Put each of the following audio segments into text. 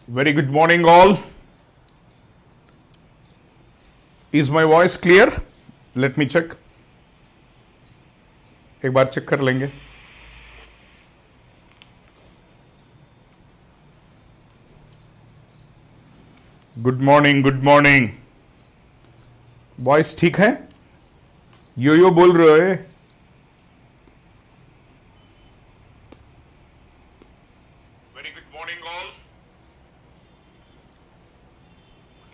Very good morning all. Is my voice clear? Let me check. एक बार check कर लेंगे. Good morning. Voice ठीक है? यो बोल रहे हो? Very good morning all.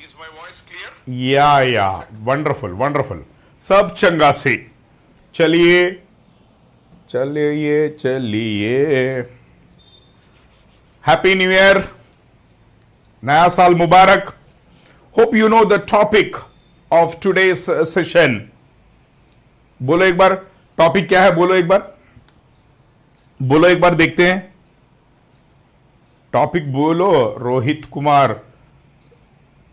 Is my voice clear? Yeah wonderful. सब चंगा से. चलिए. Happy new year. नया साल मुबारक. Hope you know the topic of today's session. बोलो एक बार टॉपिक क्या है. बोलो एक बार देखते हैं. टॉपिक बोलो. रोहित कुमार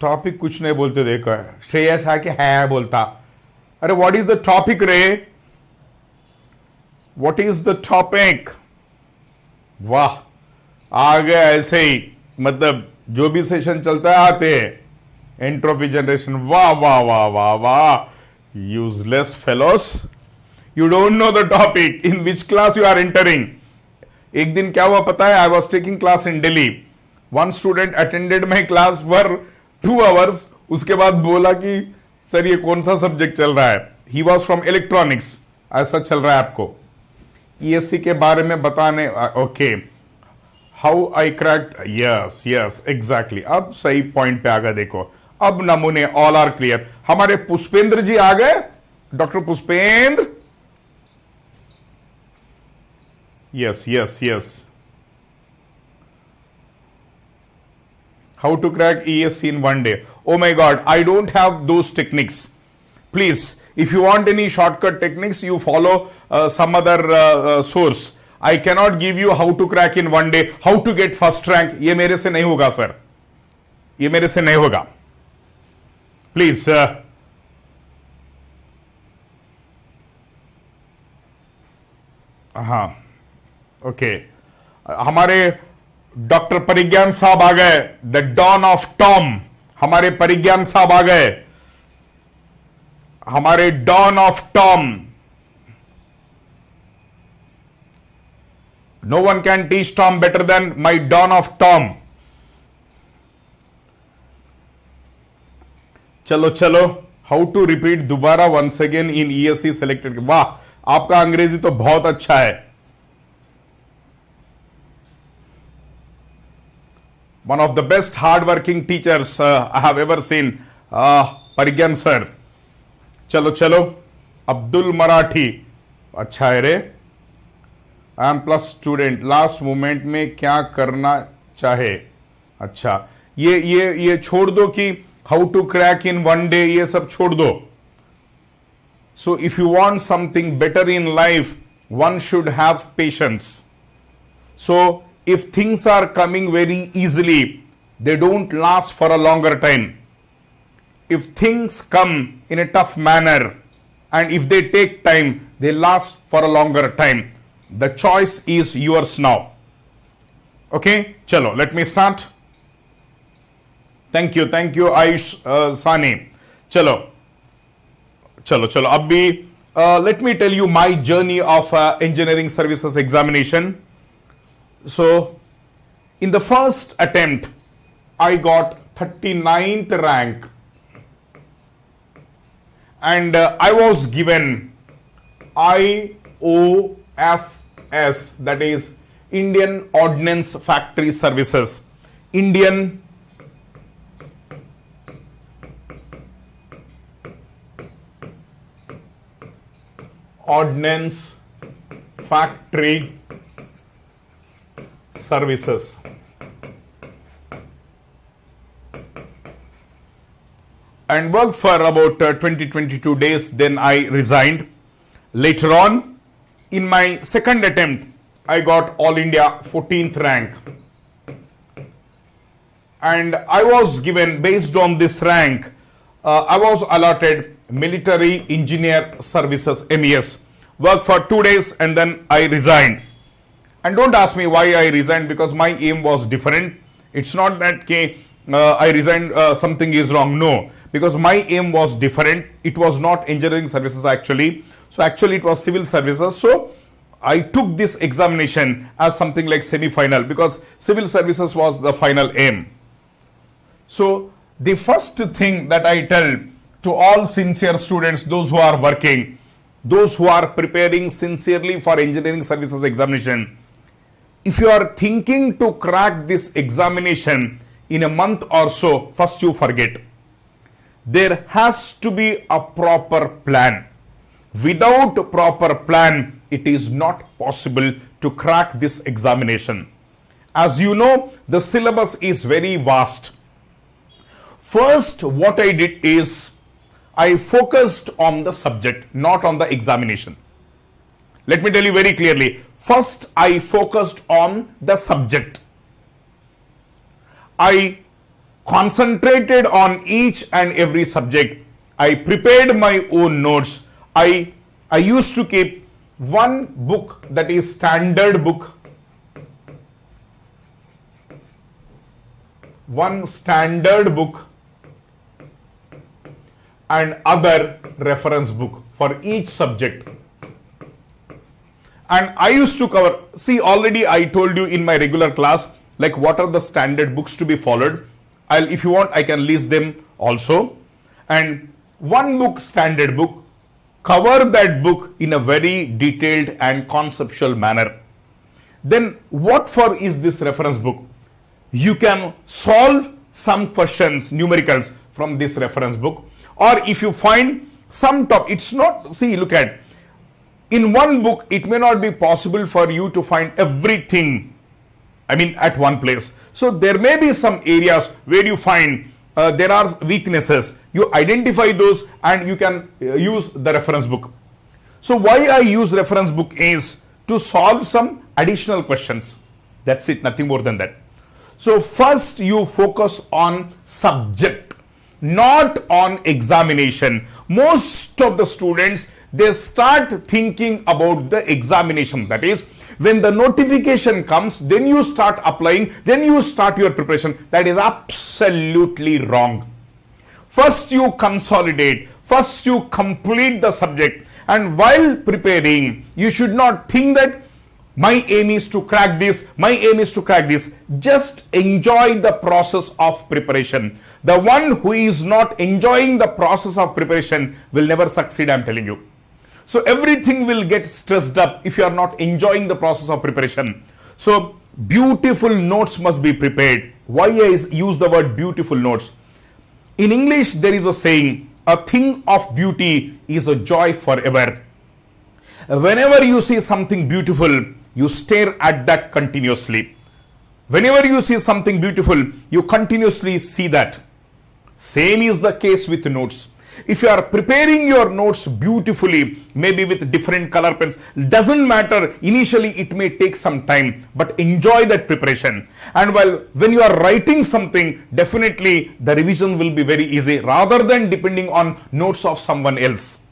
टॉपिक कुछ नहीं बोलते. देखो श्रेयस है कि है बोलता. अरे व्हाट इज द टॉपिक रे. What is the topic. वाह आ गया ऐसे ही. मतलब जो भी सेशन चलता है आते हैं. Entropy generation. वाह. Useless fellows. You don't know the topic. In which class you are entering. एक दिन क्या हुआ पता है. I was taking class in Delhi. One student attended my class for 2 hours. उसके बाद बोला कि सर ये कौन सा सब्जेक्ट चल रहा है. He was from electronics. ऐसा चल रहा है आपको. ESE के बारे में बताने. Okay. How I cracked. Yes exactly. अब सही पॉइंट पे आ गए. देखो अब नमूने ऑल आर क्लियर. हमारे पुष्पेंद्र जी आ गए. Doctor Pushpendra. Yes. How to crack ESE in one day. Oh my God, I don't have those techniques. Please, if you want any shortcut techniques, you follow some other source. I cannot give you how to crack in one day, how to get first rank. ये मेरे से नहीं होगा sir. ये मेरे से नहीं होगा. Please. हाँ. Okay. हमारे डॉक्टर परिज्ञान साहब आ गए. The don of Tom. हमारे परिज्ञान साहब आ गए. हमारे don of Tom. No one can teach Tom better than my don of Tom. चलो. हाउ टू रिपीट दोबारा once again in ESE selected. वाह आपका अंग्रेजी तो बहुत अच्छा है. One of the best hard-working teachers I have ever seen, Parigyan sir. चलो. अब्दुल मराठी. अच्छा है रे. I am plus student. Last moment में क्या करना चाहे. अच्छा ये छोड़ दो कि how to crack in one day. ये सब छोड़ दो. So if you want something better in life one should have patience. So if things are coming very easily, they don't last for a longer time. If things come in a tough manner and if they take time, they last for a longer time. The choice is yours now. Okay, chalo, let me start. Thank you, Ayush Sani. Chalo. Abhi, let me tell you my journey of engineering services examination. So, in the first attempt, I got 39th rank. And I was given IOFS, that is Indian Ordnance Factory Services. Indian Ordnance Factory Services. And worked for about 20-22 days. Then I resigned. Later on, in my second attempt, I got All India 14th rank. And I was given, based on this rank, I was allotted Military Engineer Services, MES. Worked for 2 days and then I resigned. And don't ask me why I resigned, because my aim was different. It's not that I resigned, something is wrong. No, because my aim was different. It was not engineering services actually. So actually it was civil services. So I took this examination as something like semi-final because civil services was the final aim. So the first thing that I tell to all sincere students, those who are working, those who are preparing sincerely for engineering services examination, if you are thinking to crack this examination in a month or so, first you forget. There has to be a proper plan. Without a proper plan, it is not possible to crack this examination. As you know, the syllabus is very vast. First, what I did is I focused on the subject, not on the examination. Let me tell you very clearly. First, I focused on the subject. I concentrated on each and every subject. I prepared my own notes. I used to keep one book, that is standard book, one standard book and other reference book for each subject. And I used to cover, see, already I told you in my regular class, like what are the standard books to be followed. If you want, I can list them also. And one book, standard book, cover that book in a very detailed and conceptual manner. Then what for is this reference book? You can solve some questions, numericals from this reference book. Or if you find some top, it's not, see, look at, in one book, it may not be possible for you to find everything, at one place. So there may be some areas where you find there are weaknesses. You identify those and you can use the reference book. So why I use reference book is to solve some additional questions. That's it, nothing more than that. So first you focus on subject, not on examination. Most of the students, they start thinking about the examination. That is, when the notification comes, then you start applying, then you start your preparation. That is absolutely wrong. First you consolidate, first you complete the subject, and while preparing, you should not think that my aim is to crack this, my aim is to crack this. Just enjoy the process of preparation. The one who is not enjoying the process of preparation will never succeed, I'm telling you. So everything will get stressed up if you are not enjoying the process of preparation. So beautiful notes must be prepared. Why I use the word beautiful notes? In English, there is a saying, a thing of beauty is a joy forever. Whenever you see something beautiful, you stare at that continuously. Whenever you see something beautiful, you continuously see that. Same is the case with notes. If you are preparing your notes beautifully, maybe with different color pens, doesn't matter. Initially, it may take some time, but enjoy that preparation. And when you are writing something, definitely the revision will be very easy rather than depending on notes of someone else.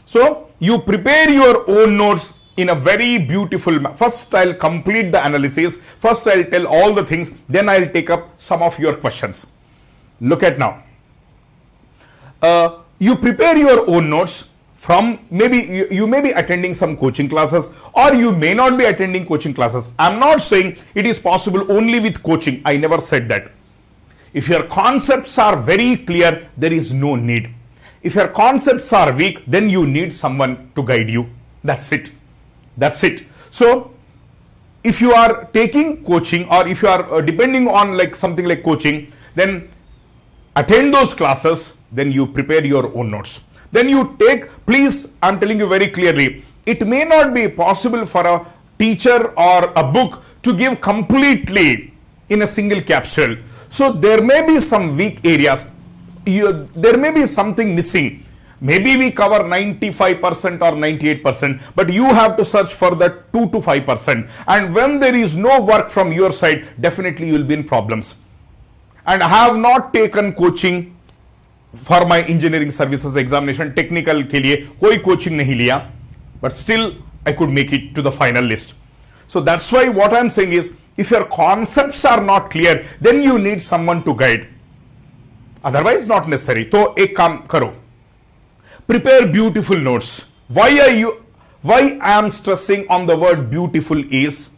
So you prepare your own notes in a very beautiful manner. First, I'll complete the analysis. First, I'll tell all the things. Then I'll take up some of your questions. Look at now. You prepare your own notes from, maybe you may be attending some coaching classes, or you may not be attending coaching classes. I'm not saying it is possible only with coaching. I never said that. If your concepts are very clear, there is no need. If your concepts are weak, then you need someone to guide you. That's it. That's it. So if you are taking coaching, or if you are depending on like something like coaching, then attend those classes, then you prepare your own notes. Then you take, please, I'm telling you very clearly, it may not be possible for a teacher or a book to give completely in a single capsule. So there may be some weak areas. There may be something missing. Maybe we cover 95% or 98%, but you have to search for the 2 to 5%. And when there is no work from your side, definitely you will be in problems. And I have not taken coaching for my engineering services examination. Technical के लिए कोई coaching नहीं लिया, but still I could make it to the final list. So that's why what I'm saying is, If your concepts are not clear, then you need someone to guide. Otherwise, not necessary. तो एक काम करो. Prepare beautiful notes. Why I am stressing on the word beautiful is,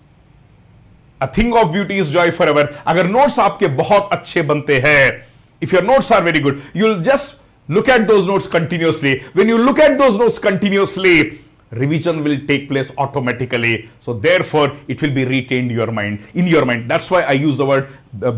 a thing of beauty is joy forever. अगर notes आपके बहुत अच्छे बनते हैं, if your notes are very good, you'll just look at those notes continuously. When you look at those notes continuously, revision will take place automatically. So therefore, it will be retained in your mind. That's why I use the word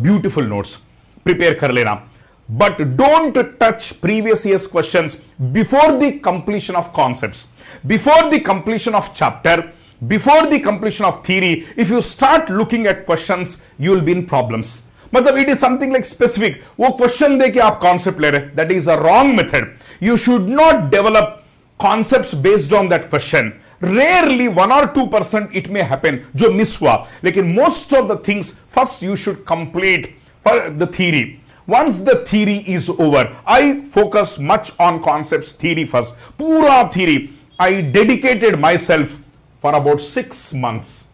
beautiful notes. Prepare kar lena. But don't touch previous year's questions before the completion of concepts, before the completion of chapter, before the completion of theory. If you start looking at questions, you will be in problems. मतलब it is something like specific. वो question दे के आप concept ले रहे, that is a wrong method. You should not develop concepts based on that question. Rarely 1 or 2% it may happen जो miss हुआ, लेकिन most of the things first you should complete for the theory. Once the theory is over, I focus much on concepts theory first. Pura theory. I dedicated myself for about 6 months.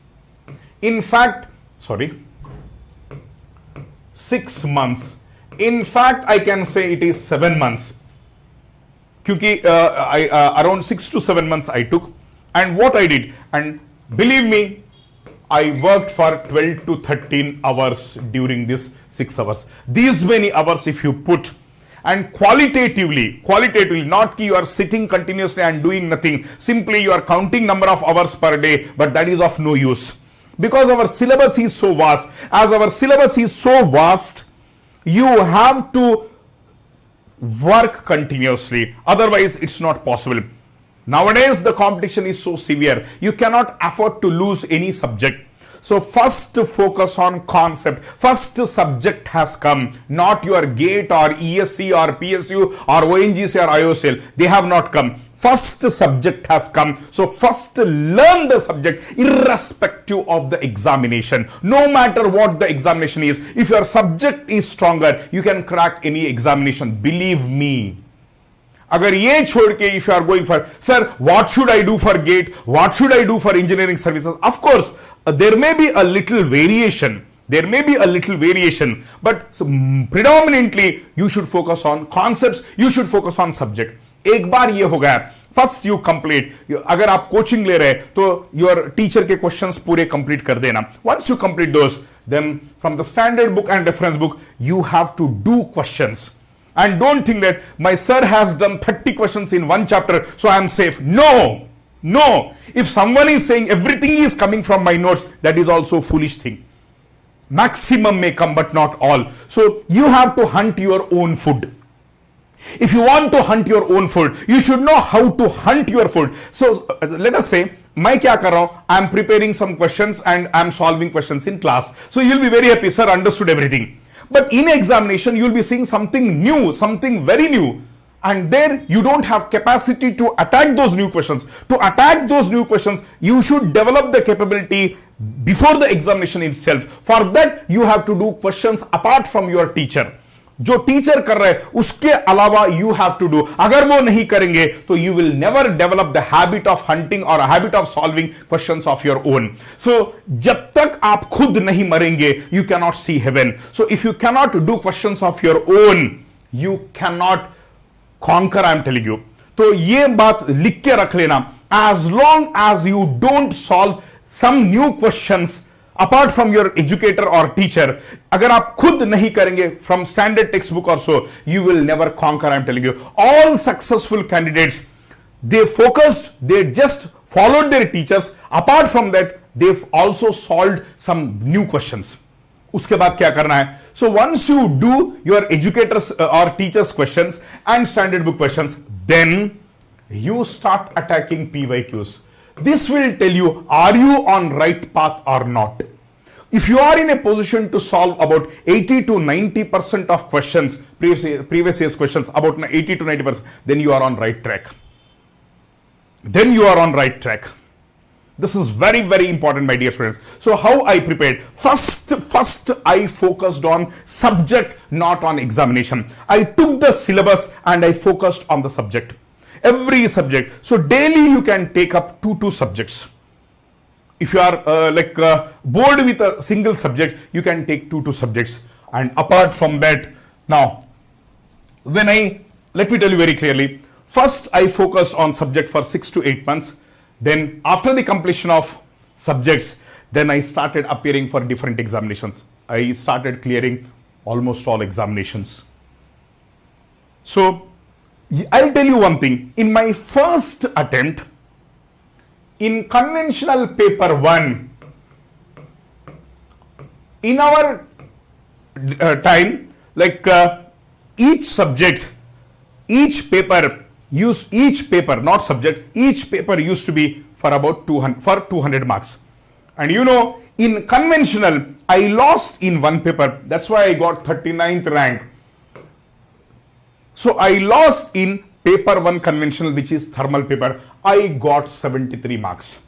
In fact, 6 months. In fact, I can say it is 7 months. Kyunki around 6 to 7 months I took. And what I did, and believe me, I worked for 12 to 13 hours during this 6 hours. These many hours if you put, and qualitatively, not ki you are sitting continuously and doing nothing. Simply you are counting number of hours per day, but that is of no use. Because our syllabus is so vast. As our syllabus is so vast, you have to work continuously. Otherwise, it's not possible. Nowadays, the competition is so severe. You cannot afford to lose any subject. So first focus on concept. First subject has come, not your GATE or ESE or PSU or ONGC or IOCL. They have not come. First subject has come. So first learn the subject irrespective of the examination. No matter what the examination is. If your subject is stronger, you can crack any examination. Believe me. अगर ये छोड़ के if you are going for, sir, what should I do for GATE? What should I do for engineering services? Of course, there may be a little variation. There may be a little variation, but predominantly you should focus on concepts. You should focus on subject. एक बार ये हो गया, first you complete. अगर आप coaching ले रहे तो your teacher के questions पूरे complete कर देना. Once you complete those, then from the standard book and reference book, you have to do questions. And don't think that my sir has done 30 questions in one chapter, so I am safe. No. If someone is saying everything is coming from my notes, that is also a foolish thing. Maximum may come, but not all. So you have to hunt your own food. If you want to hunt your own food, you should know how to hunt your food. So let us say, मैं क्या कर रहा हूं? I am preparing some questions and I am solving questions in class. So you'll be very happy, sir understood everything. But in examination, you'll be seeing something new, something very new. And there you don't have capacity to attack those new questions. To attack those new questions, you should develop the capability before the examination itself. For that, you have to do questions apart from your teacher. जो teacher कर रहा है उसके अलावा you have to do. अगर वो नहीं करेंगे तो you will never develop the habit of hunting or a habit of solving questions of your own. So जब तक आप खुद नहीं मरेंगे, you cannot see heaven. So if you cannot do questions of your own, you cannot conquer, I am telling you. तो ये बात लिख के रख लेना. As long as you don't solve some new questions apart from your educator or teacher, अगर आप खुद नहीं करेंगे from standard textbook or so, you will never conquer, I am telling you. All successful candidates, they focused, they just followed their teachers. Apart from that, they've also solved some new questions. उसके बाद क्या करना है? So once you do your educators or teachers questions and standard book questions, then you start attacking PYQs. This will tell you, are you on right path or not? If you are in a position to solve about 80 to 90% of questions, previous year's questions, about 80 to 90%, then you are on right track. This is very, very important, my dear friends. So how I prepared? First I focused on subject, not on examination. I took the syllabus and I focused on the subject. Every subject. So daily you can take up two subjects. if you are bored with a single subject, you can take two subjects. And apart from that, now let me tell you very clearly, first I focused on subject for 6 to 8 months. Then after the completion of subjects, then I started appearing for different examinations. I started clearing almost all examinations. So I'll tell you one thing. In my first attempt, in conventional paper 1, in our time, each subject, each paper, not subject, each paper used to be for about 200 marks. And you know, in conventional, I lost in one paper. That's why I got 39th rank. So I lost in paper 1 conventional, which is thermal paper. I got 73 marks.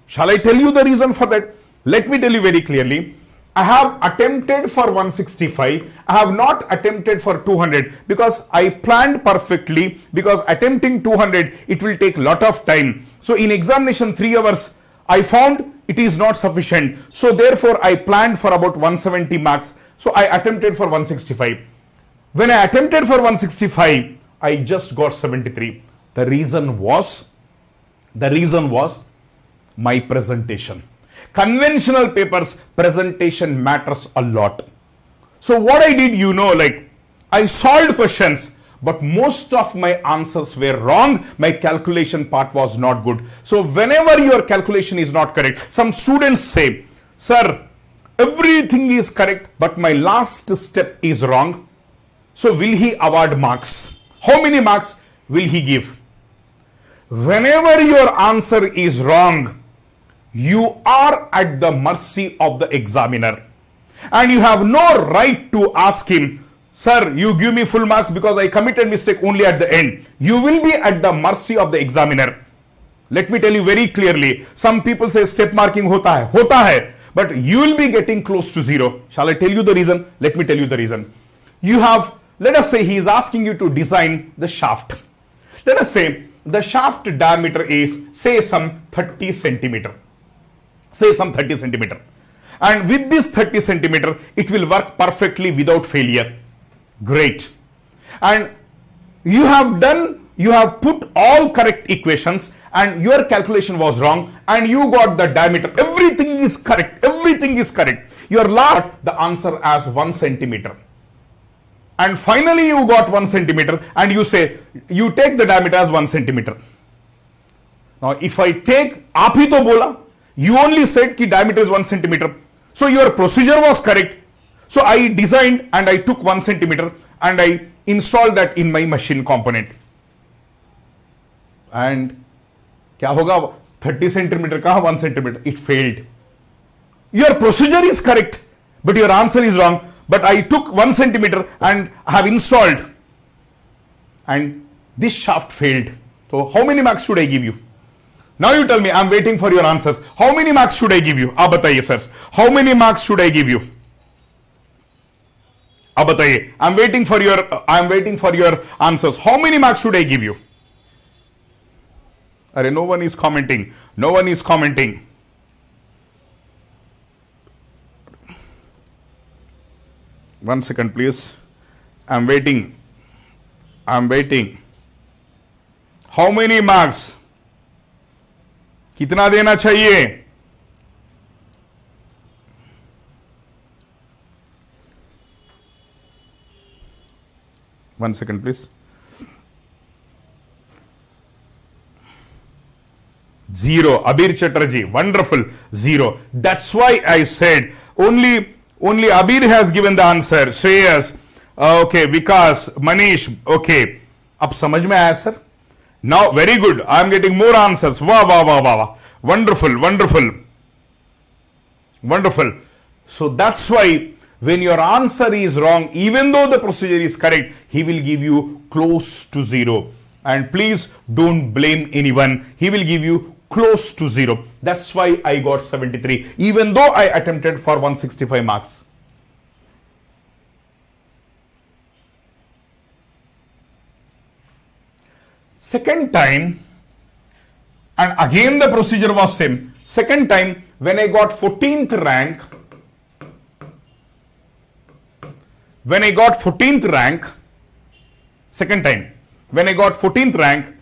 Shall I tell you the reason for that? Let me tell you very clearly. I have attempted for 165. I have not attempted for 200 because I planned perfectly, because attempting 200, it will take lot of time. So in examination 3 hours, I found it is not sufficient. So therefore I planned for about 170 marks. So I attempted for 165. When I attempted for 165, I just got 73. The reason was my presentation. Conventional papers, presentation matters a lot. So what I did, I solved questions, but most of my answers were wrong. My calculation part was not good. So whenever your calculation is not correct, some students say, sir, everything is correct, but my last step is wrong. So will he award marks? How many marks will he give? Whenever your answer is wrong, you are at the mercy of the examiner. And you have no right to ask him, sir, you give me full marks because I committed mistake only at the end. You will be at the mercy of the examiner. Let me tell you very clearly. Some people say step marking hota hai, but you will be getting close to 0. Shall I tell you the reason? Let me tell you the reason. Let us say he is asking you to design the shaft. Let us say the shaft diameter is, say, some 30 centimeter. And with this 30 centimeter, it will work perfectly without failure. Great. And you have put all correct equations and your calculation was wrong and you got the diameter. Everything is correct. Your last, the answer as 1 centimeter. And finally you got 1 centimeter and you say, you take the diameter as 1 centimeter. Now if I take, aap hi to bola, you only said ki diameter is 1 centimeter. So your procedure was correct. So I designed and I took 1 centimeter and I installed that in my machine component. And kya hoga? 30 centimeter ka 1 centimeter. It failed. Your procedure is correct, but your answer is wrong. But I took 1 centimeter and have installed, and this shaft failed. So how many marks should I give you? Now you tell me. I'm waiting for your answers. How many marks should I give you? Aap bataiye, sirs. How many marks should I give you? Aap bataiye. I'm waiting for your answers. How many marks should I give you? Arey, no one is commenting. 1 second, please. I'm waiting. How many marks? कितना देना चाहिए? One second, please. 0. Abir Chatterjee, wonderful. 0. That's why I said only Abir has given the answer. Shreyas, okay. Vikas, Manish, okay. Ab samajh mein aaya, sir? Now, very good. I am getting more answers. Wow. Wonderful. So that's why when your answer is wrong, even though the procedure is correct, he will give you close to 0. And please don't blame anyone. He will give you close to 0. That's why I got 73, even though I attempted for 165 marks. Second time, and again the procedure was same. Second time, when I got 14th rank, second time, when I got 14th rank,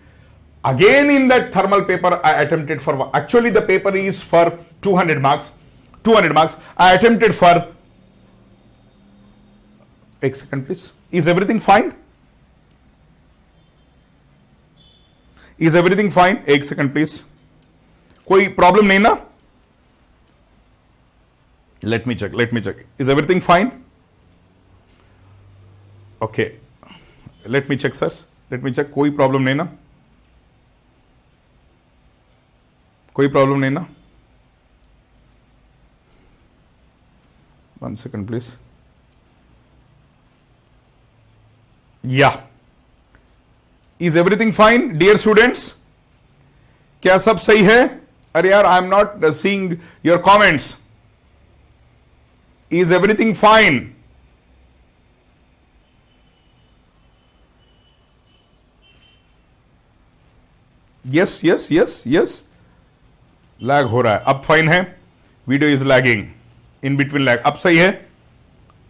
again in that thermal paper, I attempted for, actually the paper is for 200 marks. I attempted for, एक second please. Is everything fine? Is everything fine? एक second please. कोई problem नहीं ना? Let me check. Is everything fine? Okay. Let me check, sirs. Let me check. कोई problem नहीं ना? कोई problem नहीं ना? One second, please. Yeah. Is everything fine, dear students? क्या सब सही है? अरे यार, I am not seeing your comments. Is everything fine? Yes. Lag हो रहा है. अब फाइन है. Video is lagging. In between lag. अब सही है.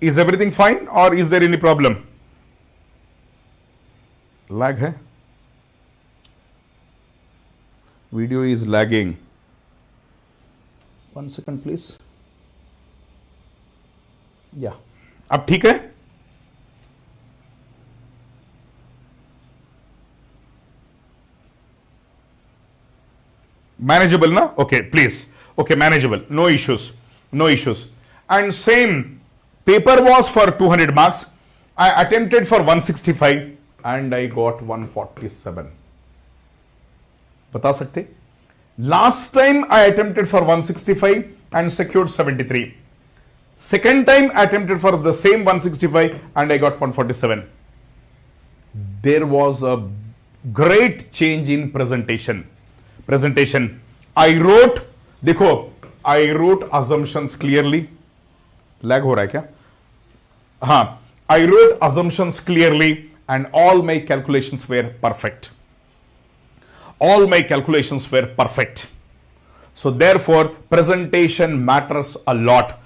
इज एवरीथिंग फाइन और is there any problem? Lag है. Video is lagging. 1 second please. या अब ठीक है. Manageable na? Okay, please. Okay, manageable. No issues. And same paper was for 200 marks. I attempted for 165 and I got 147. बता सकते? Last time I attempted for 165 and secured 73. Second time I attempted for the same 165 and I got 147. There was a great change in presentation. I wrote, देखो, I wrote assumptions clearly. Lag हो रहा है क्या? हाँ, I wrote assumptions clearly and all my calculations were perfect. So therefore, presentation matters a lot.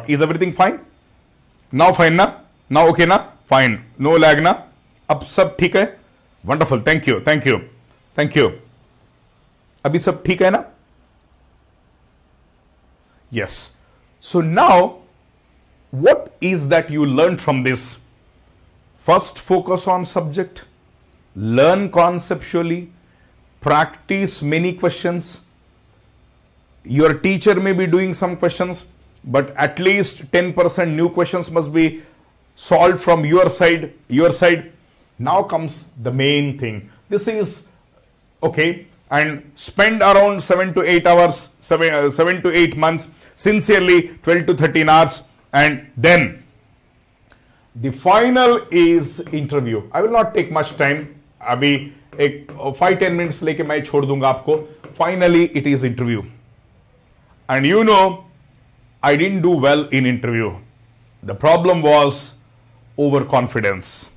Is everything fine? Now fine na? Now okay na? Fine. No lag na? अब सब ठीक है? Wonderful. Thank you. अभी सब ठीक है ना? Yes. So now, what is that you learned from this? First, focus on subject, learn conceptually, practice many questions. Your teacher may be doing some questions, but at least 10% new questions must be solved from your side. Now comes the main thing. This is okay, and spend around 7 to 8 hours, 7 to 8 months, sincerely 12 to 13 hours, and then the final is interview. I will not take much time. अभी एक 5-10 minutes लेके मैं छोड़ दूंगा आपको. Finally, it is interview, and you know, I didn't do well in interview. The problem was overconfidence.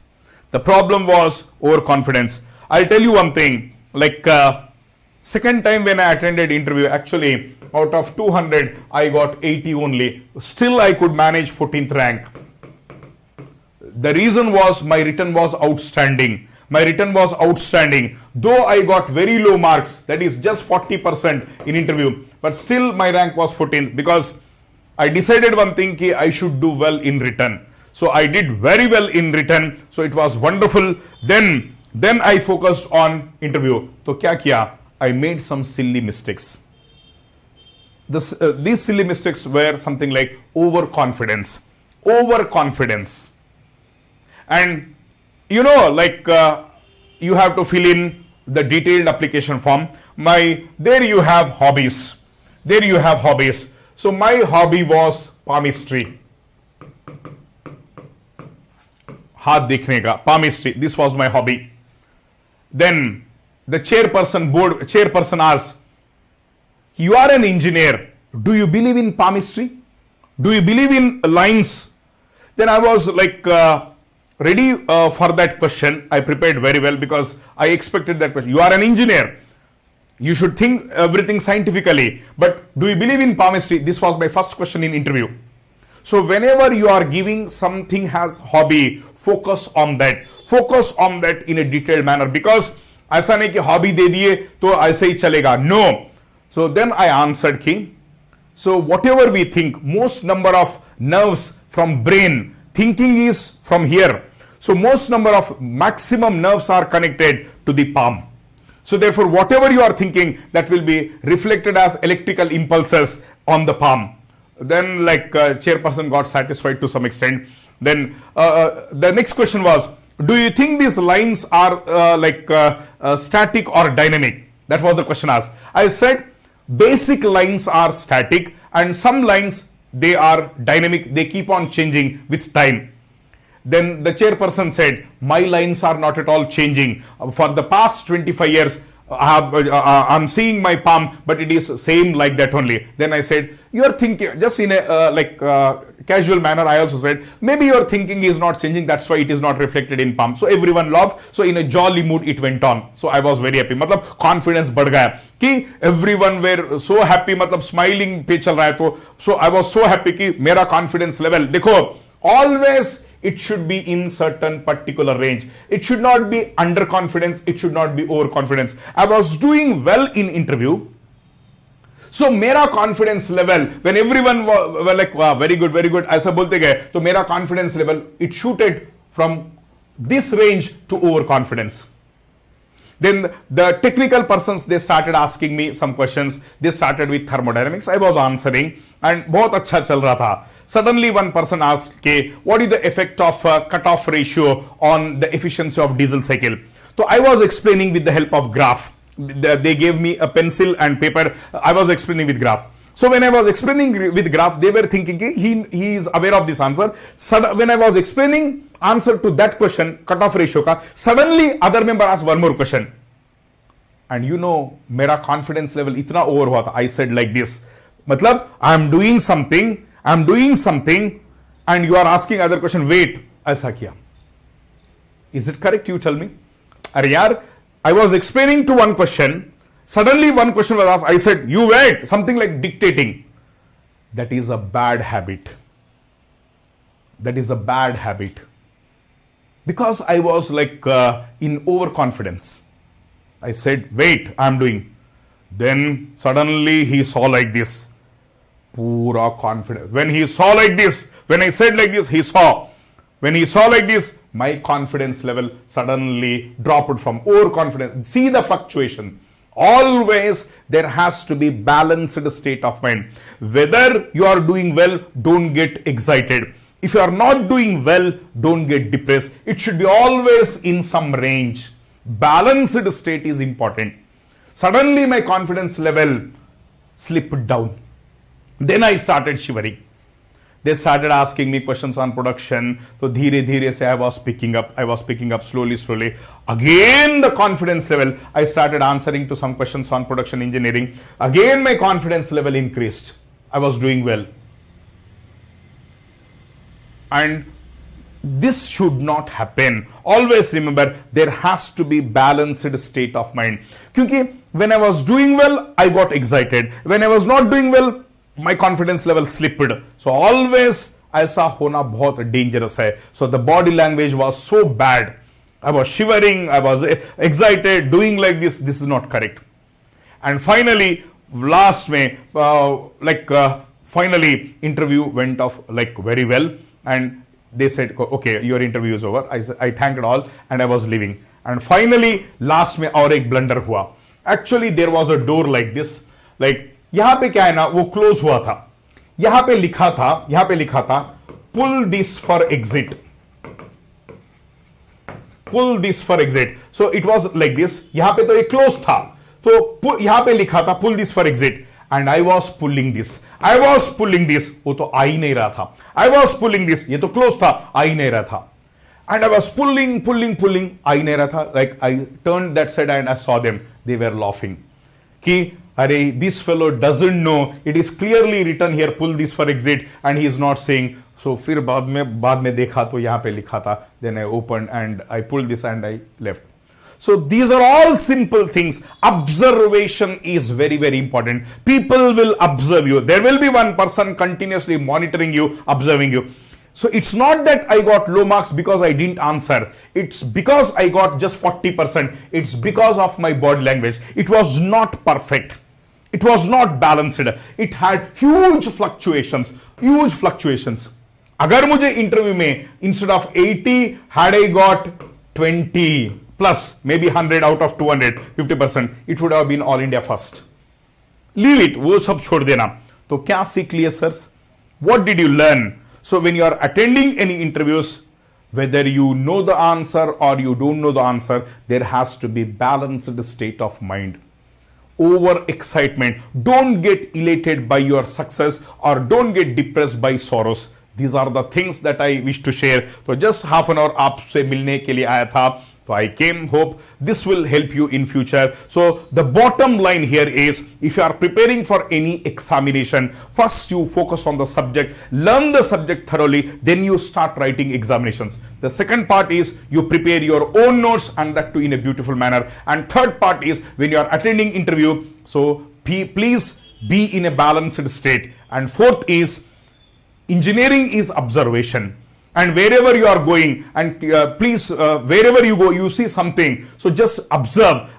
I'll tell you one thing. Like second time when I attended interview, actually out of 200 I got 80 only. Still I could manage 14th rank. The reason was my written was outstanding. Though I got very low marks, that is just 40% in interview, but still my rank was 14th because I decided one thing ki I should do well in written. So I did very well in written. So it was wonderful. Then I focused on interview. तो क्या किया? I made some silly mistakes. These silly mistakes were something like overconfidence, and you know, like you have to fill in the detailed application form. There you have hobbies. So my hobby was palmistry. हाथ देखने का, palmistry. This was my hobby. Then the chairperson asked, you are an engineer, do you believe in palmistry? Do you believe in lines? Then I was like ready for that question. I prepared very well because I expected that question. You are an engineer, You should think everything scientifically. But do you believe in palmistry? This was my first question in interview. So whenever you are giving something as hobby, focus on that. Focus on that in a detailed manner. Because ऐसा नहीं कि hobby दे दिए तो ऐसे ही चलेगा. No. So then I answered कि, so whatever we think, most number of nerves from brain, thinking is from here. So most number of maximum nerves are connected to the palm. So therefore, whatever you are thinking, that will be reflected as electrical impulses on the palm. Then chairperson got satisfied to some extent. Then the next question was, do you think these lines are static or dynamic? That was the question asked. I said, basic lines are static and some lines, they are dynamic. They keep on changing with time. Then the chairperson said, my lines are not at all changing. For the past 25 years, I'm seeing my palm, but it is same like that only. Then I said, you are thinking, just in a casual manner, I also said, maybe your thinking is not changing, that's why it is not reflected in palm. So everyone laughed. So in a jolly mood, it went on. So I was very happy. मतलब confidence बढ़ गया कि everyone were so happy, मतलब smiling पे चल रहा है तो. So I was so happy कि मेरा confidence level, देखो, always it should be in certain particular range. It should not be underconfidence. It should not be overconfidence. I was doing well in interview. So मेरा confidence level, when everyone were like, wow, very good, ऐसा बोलते गए, तो मेरा confidence level, it shooted from this range to overconfidence. Then the technical persons, they started asking me some questions. They started with thermodynamics. I was answering and बहुत अच्छा चल रहा था. Suddenly one person asked, okay, what is the effect of cutoff ratio on the efficiency of diesel cycle? So I was explaining with the help of graph. They gave me a pencil and paper. I was explaining with graph. So when I was explaining with graph, they were thinking he is aware of this answer. So when I was explaining answer to that question, cutoff ratio ka, suddenly other member asked one more question. And you know, मेरा confidence level इतना over हुआ था. I said like this, मतलब I am doing something, and you are asking other question. Wait, ऐसा किया. Is it correct? You tell me. अरे यार, I was explaining to one question. Suddenly one question was asked. I said, you wait, something like dictating. That is a bad habit. That is a bad habit. Because I was in overconfidence. I said, wait, I'm doing. Then suddenly he saw like this. Pura confidence. When he saw like this, when I said like this, he saw. When he saw like this, my confidence level suddenly dropped from overconfidence. See the fluctuation. Always there has to be balanced state of mind. Whether you are doing well, don't get excited. If you are not doing well, don't get depressed. It should be always in some range. Balanced state is important. Suddenly my confidence level slipped down. Then I started shivering. They started asking me questions on production. So dheere dheere se I was picking up slowly. Again the confidence level, I started answering to some questions on production engineering. Again my confidence level increased. I was doing well. And this should not happen. Always remember, there has to be balanced state of mind. Because when I was doing well, I got excited. When I was not doing well, my confidence level slipped. So always ऐसा होना बहुत dangerous है. So the body language was so bad. I was shivering, I was excited, doing like this. This is not correct. And finally, last May, finally interview went off very well. And they said, okay, your interview is over. I thanked all and I was leaving. And finally, last May, और एक blunder हुआ. Actually, there was a door like this. यहाँ पे क्या है ना, वो close हुआ था. यहाँ पे लिखा था pull this for exit. Pull this for exit. So it was like this. यहाँ पे तो ये क्लोज था, तो यहाँ पे लिखा था pull this for exit. And I was pulling this. वो तो आ ही नहीं रहा था. I was pulling this. ये तो क्लोज था, आ ही नहीं रहा था. And I was pulling, आ ही नहीं रहा था. I turned that side and I saw them. They were laughing. कि अरे, this fellow doesn't know. It is clearly written here, pull this for exit, and he is not saying. So फिर बाद में देखा तो यहाँ पे लिखा था. Then I opened and I pulled this and I left. So these are all simple things. Observation is very, very important. People will observe you. There will be one person continuously monitoring you, observing you. So it's not that I got low marks because I didn't answer. It's because I got just 40%. It's because of my body language. It was not perfect. It was not balanced. It had huge fluctuations. Huge fluctuations. अगर मुझे interview में instead of 80 had I got 20 plus maybe 100 out of 200 50%, it would have been all India first. Leave it, वो सब छोड़ देना. तो क्या सीख लिए sir? What did you learn? So when you are attending any interviews, whether you know the answer or you don't know the answer, there has to be balanced state of mind. Over excitement. Don't get elated by your success or don't get depressed by sorrows. These are the things that I wish to share. So just half an hour आपसे मिलने के लिए आया था. So I came, hope this will help you in future. So the bottom line here is, if you are preparing for any examination, first you focus on the subject, learn the subject thoroughly, then you start writing examinations. The second part is you prepare your own notes and that too in a beautiful manner. And third part is when you are attending interview, so please be in a balanced state. And fourth is engineering is observation. And wherever you are going, and please, wherever you go, you see something. So just observe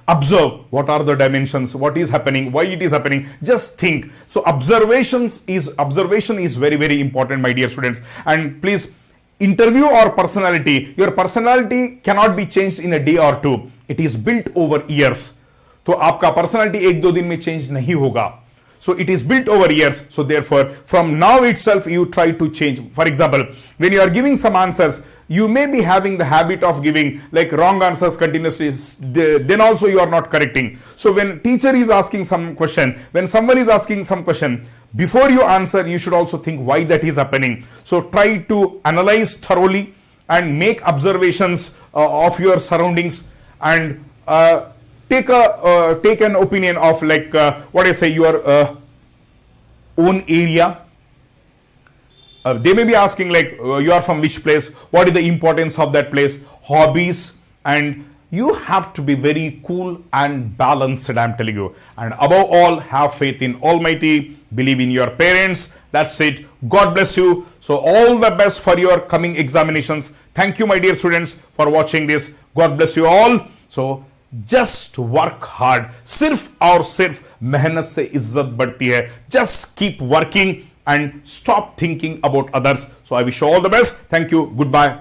what are the dimensions, what is happening, why it is happening. Just think. So observation is very, very important, my dear students. And please, interview or personality. Your personality cannot be changed in a day or two. It is built over years. तो आपका personality एक दो दिन में change नहीं होगा. So it is built over years. So therefore, from now itself, you try to change. For example, when you are giving some answers, you may be having the habit of giving like wrong answers continuously. Then also you are not correcting. So when teacher is asking some question, when someone is asking some question, before you answer, you should also think why that is happening. So try to analyze thoroughly and make observations of your surroundings and take an opinion of like what I say, your own area. They may be asking like you are from which place, what is the importance of that place, hobbies, and you have to be very cool and balanced, I'm telling you. And above all, have faith in Almighty, believe in your parents. That's it. God bless you. So all the best for your coming examinations. Thank you, my dear students, for watching this. God bless you all. So just work hard. सिर्फ और सिर्फ मेहनत से इज्जत बढ़ती है. Just keep working and stop thinking about others. So I wish you all the best. Thank you. Goodbye.